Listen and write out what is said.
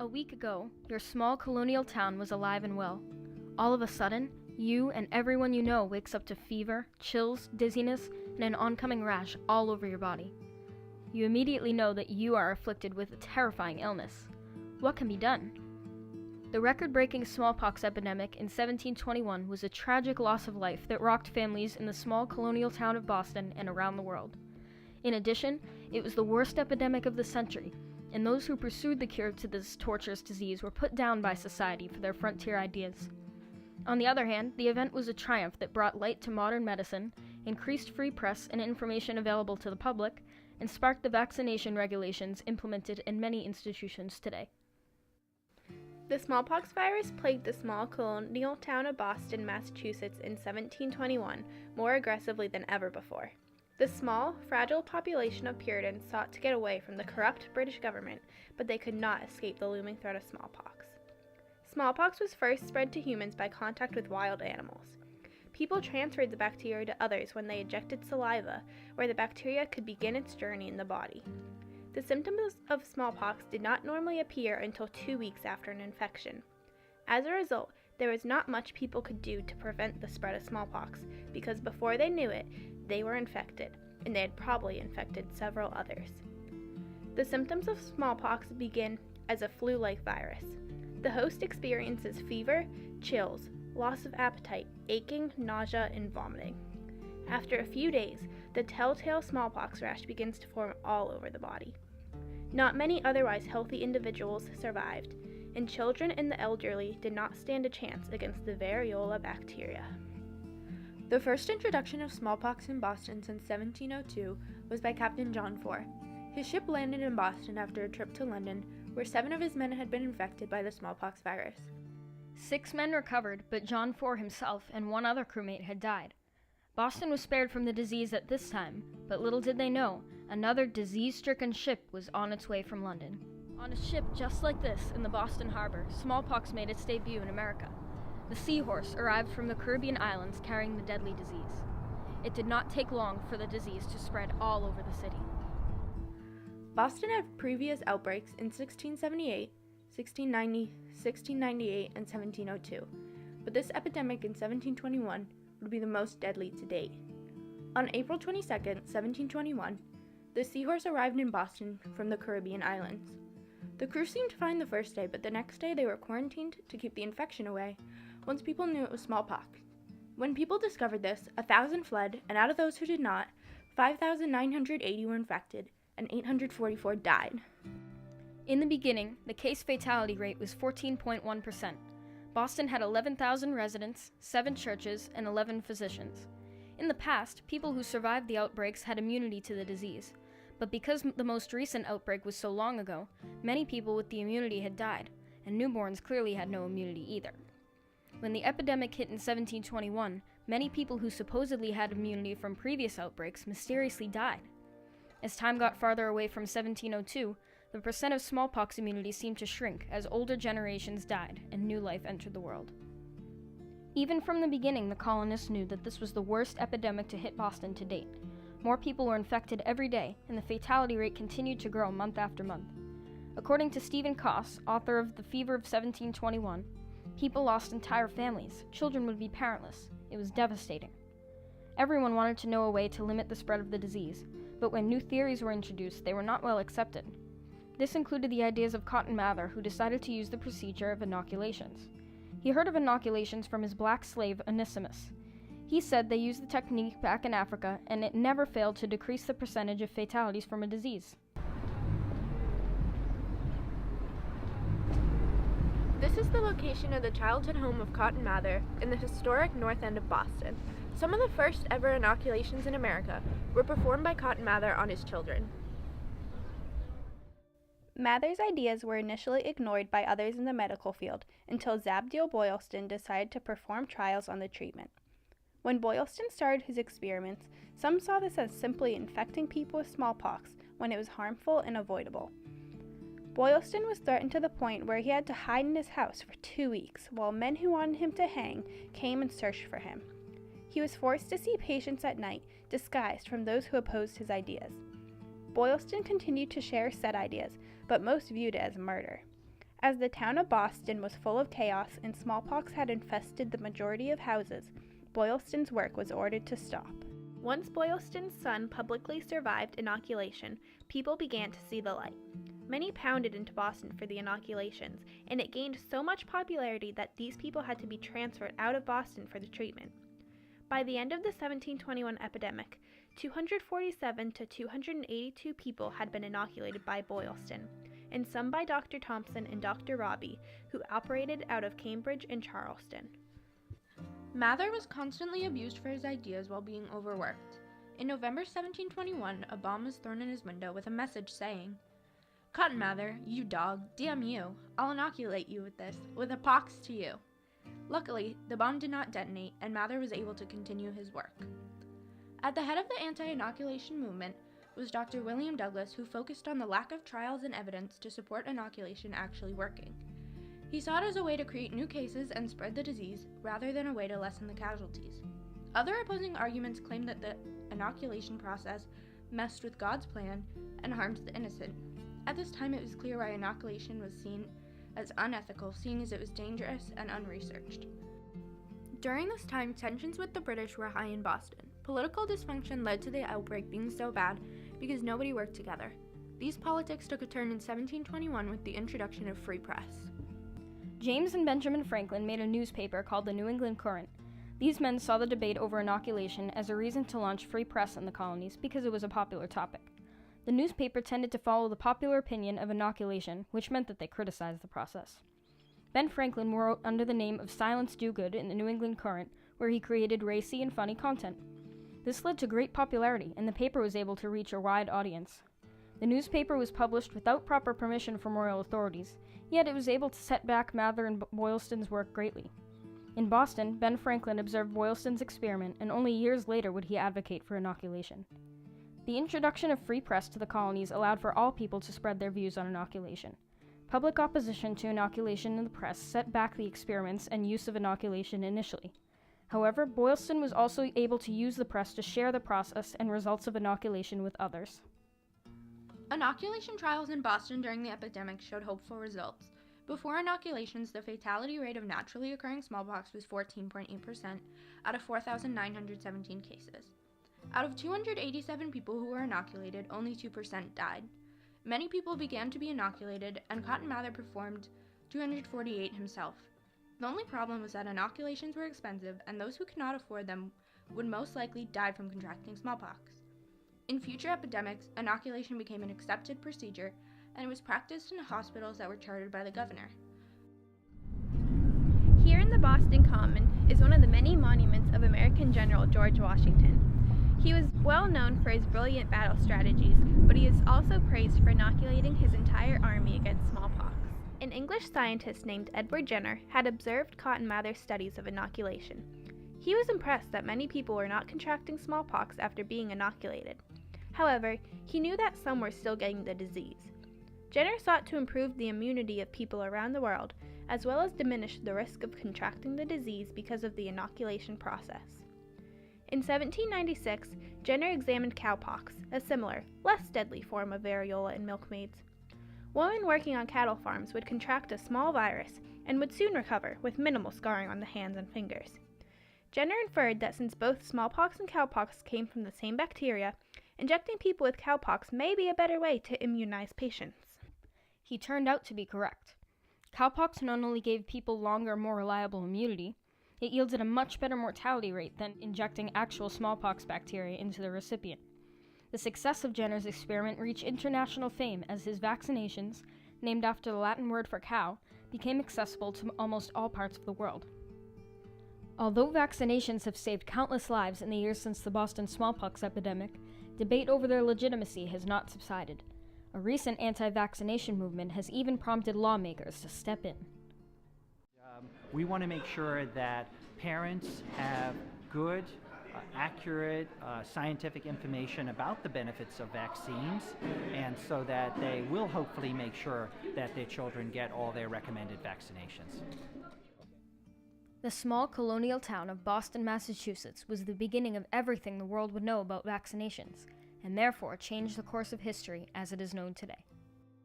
A week ago, your small colonial town was alive and well. All of a sudden, you and everyone you know wakes up to fever, chills, dizziness, and an oncoming rash all over your body. You immediately know that you are afflicted with a terrifying illness. What can be done? The record-breaking smallpox epidemic in 1721 was a tragic loss of life that rocked families in the small colonial town of Boston and around the world. In addition, it was the worst epidemic of the century, and those who pursued the cure to this torturous disease were put down by society for their frontier ideas. On the other hand, the event was a triumph that brought light to modern medicine, increased free press and information available to the public, and sparked the vaccination regulations implemented in many institutions today. The smallpox virus plagued the small colonial town of Boston, Massachusetts in 1721 more aggressively than ever before. The small, fragile population of Puritans sought to get away from the corrupt British government, but they could not escape the looming threat of smallpox. Smallpox was first spread to humans by contact with wild animals. People transferred the bacteria to others when they ejected saliva, where the bacteria could begin its journey in the body. The symptoms of smallpox did not normally appear until 2 weeks after an infection. As a result, there was not much people could do to prevent the spread of smallpox, because before they knew it, they were infected, and they had probably infected several others. The symptoms of smallpox begin as a flu-like virus. The host experiences fever, chills, loss of appetite, aching, nausea, and vomiting. After a few days, the telltale smallpox rash begins to form all over the body. Not many otherwise healthy individuals survived, and children and the elderly did not stand a chance against the variola bacteria. The first introduction of smallpox in Boston since 1702 was by Captain John Fore. His ship landed in Boston after a trip to London, where 7 of his men had been infected by the smallpox virus. 6 men recovered, but John Fore himself and 1 other crewmate had died. Boston was spared from the disease at this time, but little did they know, another disease-stricken ship was on its way from London. On a ship just like this in the Boston harbor, smallpox made its debut in America. The Seahorse arrived from the Caribbean islands carrying the deadly disease. It did not take long for the disease to spread all over the city. Boston had previous outbreaks in 1678, 1690, 1698, and 1702, but this epidemic in 1721 would be the most deadly to date. On April 22, 1721, the Seahorse arrived in Boston from the Caribbean islands. The crew seemed fine the first day, but the next day they were quarantined to keep the infection away, once people knew it was smallpox. When people discovered this, 1,000 fled, and out of those who did not, 5,980 were infected, and 844 died. In the beginning, the case fatality rate was 14.1%. Boston had 11,000 residents, 7 churches, and 11 physicians. In the past, people who survived the outbreaks had immunity to the disease, but because the most recent outbreak was so long ago, many people with the immunity had died, and newborns clearly had no immunity either. When the epidemic hit in 1721, many people who supposedly had immunity from previous outbreaks mysteriously died. As time got farther away from 1702, the percent of smallpox immunity seemed to shrink as older generations died and new life entered the world. Even from the beginning, the colonists knew that this was the worst epidemic to hit Boston to date. More people were infected every day, and the fatality rate continued to grow month after month. According to Stephen Koss, author of The Fever of 1721, people lost entire families, children would be parentless. It was devastating. Everyone wanted to know a way to limit the spread of the disease, but when new theories were introduced, they were not well accepted. This included the ideas of Cotton Mather, who decided to use the procedure of inoculations. He heard of inoculations from his black slave, Onesimus. He said they used the technique back in Africa, and it never failed to decrease the percentage of fatalities from a disease. This is the location of the childhood home of Cotton Mather in the historic North End of Boston. Some of the first ever inoculations in America were performed by Cotton Mather on his children. Mather's ideas were initially ignored by others in the medical field until Zabdiel Boylston decided to perform trials on the treatment. When Boylston started his experiments, some saw this as simply infecting people with smallpox when it was harmful and avoidable. Boylston was threatened to the point where he had to hide in his house for 2 weeks while men who wanted him to hang came and searched for him. He was forced to see patients at night, disguised from those who opposed his ideas. Boylston continued to share said ideas, but most viewed it as murder. As the town of Boston was full of chaos and smallpox had infested the majority of houses, Boylston's work was ordered to stop. Once Boylston's son publicly survived inoculation, people began to see the light. Many pounded into Boston for the inoculations, and it gained so much popularity that these people had to be transferred out of Boston for the treatment. By the end of the 1721 epidemic, 247 to 282 people had been inoculated by Boylston, and some by Dr. Thompson and Dr. Robbie, who operated out of Cambridge and Charleston. Mather was constantly abused for his ideas while being overworked. In November 1721, a bomb was thrown in his window with a message saying, "Cotton Mather, you dog, damn you, I'll inoculate you with this, with a pox to you." Luckily, the bomb did not detonate, and Mather was able to continue his work. At the head of the anti-inoculation movement was Dr. William Douglas, who focused on the lack of trials and evidence to support inoculation actually working. He saw it as a way to create new cases and spread the disease, rather than a way to lessen the casualties. Other opposing arguments claimed that the inoculation process messed with God's plan and harmed the innocent. At this time, it was clear why inoculation was seen as unethical, seeing as it was dangerous and unresearched. During this time, tensions with the British were high in Boston. Political dysfunction led to the outbreak being so bad because nobody worked together. These politics took a turn in 1721 with the introduction of free press. James and Benjamin Franklin made a newspaper called the New England Courant. These men saw the debate over inoculation as a reason to launch free press in the colonies because it was a popular topic. The newspaper tended to follow the popular opinion of inoculation, which meant that they criticized the process. Ben Franklin wrote under the name of Silence Dogood in the New England Courant, where he created racy and funny content. This led to great popularity, and the paper was able to reach a wide audience. The newspaper was published without proper permission from royal authorities, yet it was able to set back Mather and Boylston's work greatly. In Boston, Ben Franklin observed Boylston's experiment, and only years later would he advocate for inoculation. The introduction of free press to the colonies allowed for all people to spread their views on inoculation. Public opposition to inoculation in the press set back the experiments and use of inoculation initially. However, Boylston was also able to use the press to share the process and results of inoculation with others. Inoculation trials in Boston during the epidemic showed hopeful results. Before inoculations, the fatality rate of naturally occurring smallpox was 14.8% out of 4,917 cases. Out of 287 people who were inoculated, only 2% died. Many people began to be inoculated, and Cotton Mather performed 248 himself. The only problem was that inoculations were expensive, and those who could not afford them would most likely die from contracting smallpox. In future epidemics, inoculation became an accepted procedure, and it was practiced in hospitals that were chartered by the governor. Here in the Boston Common is one of the many monuments of American General George Washington. He was well known for his brilliant battle strategies, but he is also praised for inoculating his entire army against smallpox. An English scientist named Edward Jenner had observed Cotton Mather's studies of inoculation. He was impressed that many people were not contracting smallpox after being inoculated. However, he knew that some were still getting the disease. Jenner sought to improve the immunity of people around the world, as well as diminish the risk of contracting the disease because of the inoculation process. In 1796, Jenner examined cowpox, a similar, less deadly form of variola in milkmaids. Women working on cattle farms would contract a small virus and would soon recover with minimal scarring on the hands and fingers. Jenner inferred that since both smallpox and cowpox came from the same bacteria, injecting people with cowpox may be a better way to immunize patients. He turned out to be correct. Cowpox not only gave people longer, more reliable immunity, it yielded a much better mortality rate than injecting actual smallpox bacteria into the recipient. The success of Jenner's experiment reached international fame as his vaccinations, named after the Latin word for cow, became accessible to almost all parts of the world. Although vaccinations have saved countless lives in the years since the Boston smallpox epidemic, debate over their legitimacy has not subsided. A recent anti-vaccination movement has even prompted lawmakers to step in. We want to make sure that parents have good, accurate, scientific information about the benefits of vaccines, and so that they will hopefully make sure that their children get all their recommended vaccinations. The small colonial town of Boston, Massachusetts was the beginning of everything the world would know about vaccinations, and therefore changed the course of history as it is known today.